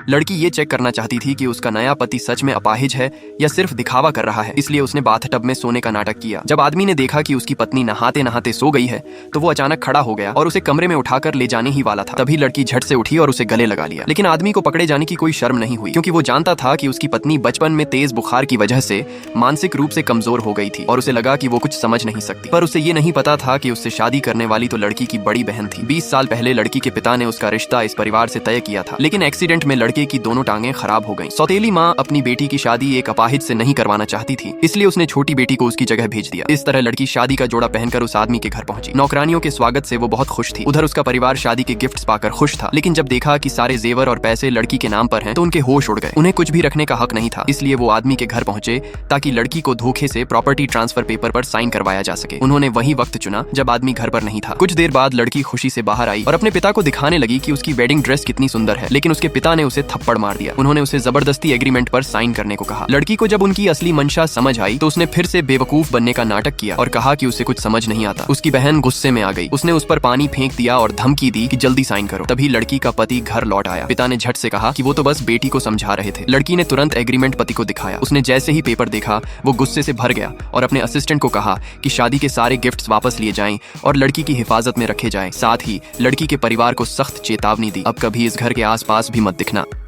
लड़की ये चेक करना चाहती थी कि उसका नया पति सच में अपाहिज है या सिर्फ दिखावा कर रहा है, इसलिए उसने बाथटब में सोने का नाटक किया। जब आदमी ने देखा कि उसकी पत्नी नहाते नहाते सो गई है तो वो अचानक खड़ा हो गया और उसे कमरे में उठाकर ले जाने ही वाला था। तभी लड़की झट से उठी और उसे गले लगा लिया, लेकिन आदमी को पकड़े जाने की कोई शर्म नहीं हुई, क्योंकि वो जानता था कि उसकी पत्नी बचपन में तेज बुखार की वजह से मानसिक रूप से कमजोर हो गई थी और उसे लगा कि वो कुछ समझ नहीं सकती। पर उसे ये नहीं पता था कि उससे शादी करने वाली तो लड़की की बड़ी बहन थी। 20 साल पहले लड़की के पिता ने उसका रिश्ता इस परिवार से तय किया था, लेकिन एक्सीडेंट में लड़के की दोनों टांगें खराब हो गईं। सौतेली माँ अपनी बेटी की शादी एक अपाहिज से नहीं करवाना चाहती थी, इसलिए उसने छोटी बेटी को उसकी जगह भेज दिया। इस तरह लड़की शादी का जोड़ा पहनकर उस आदमी के घर पहुंची। नौकरानियों के स्वागत से वो बहुत खुश थी। उधर उसका परिवार शादी के गिफ्ट्स पाकर खुश था, लेकिन जब देखा कि सारे जेवर और पैसे लड़की के नाम पर हैं, तो उनके होश उड़ गए। उन्हें कुछ भी रखने का हक नहीं था, इसलिए वो आदमी के घर पहुंचे ताकि लड़की को धोखे से प्रॉपर्टी ट्रांसफर पेपर पर साइन करवाया जा सके। उन्होंने वही वक्त चुना जब आदमी घर पर नहीं था। कुछ देर बाद लड़की खुशी से बाहर आई और अपने पिता को दिखाने लगी कि उसकी वेडिंग ड्रेस कितनी सुंदर है, लेकिन उसके पिता ने उसे थप्पड़ मार दिया। उन्होंने उसे जबरदस्ती एग्रीमेंट पर साइन करने को कहा। लड़की को जब उनकी असली मंशा समझ आई तो उसने फिर से बेवकूफ बनने का नाटक किया और कहा कि उसे कुछ समझ नहीं आता। उसकी बहन गुस्से में आ गई, उसने उस पर पानी फेंक दिया और धमकी दी कि जल्दी साइन करो। तभी लड़की का पति घर लौट आया। पिता ने झट से कहा कि वो तो बस बेटी को समझा रहे थे। लड़की ने तुरंत एग्रीमेंट पति को दिखाया। उसने जैसे ही पेपर देखा वो गुस्से से भर गया और अपने असिस्टेंट को कहा कि शादी के सारे गिफ्ट्स वापस लिए जाएं और लड़की की हिफाजत में रखे जाएं। साथ ही लड़की के परिवार को सख्त चेतावनी दी, अब कभी इस घर के आसपास भी मत दिखना।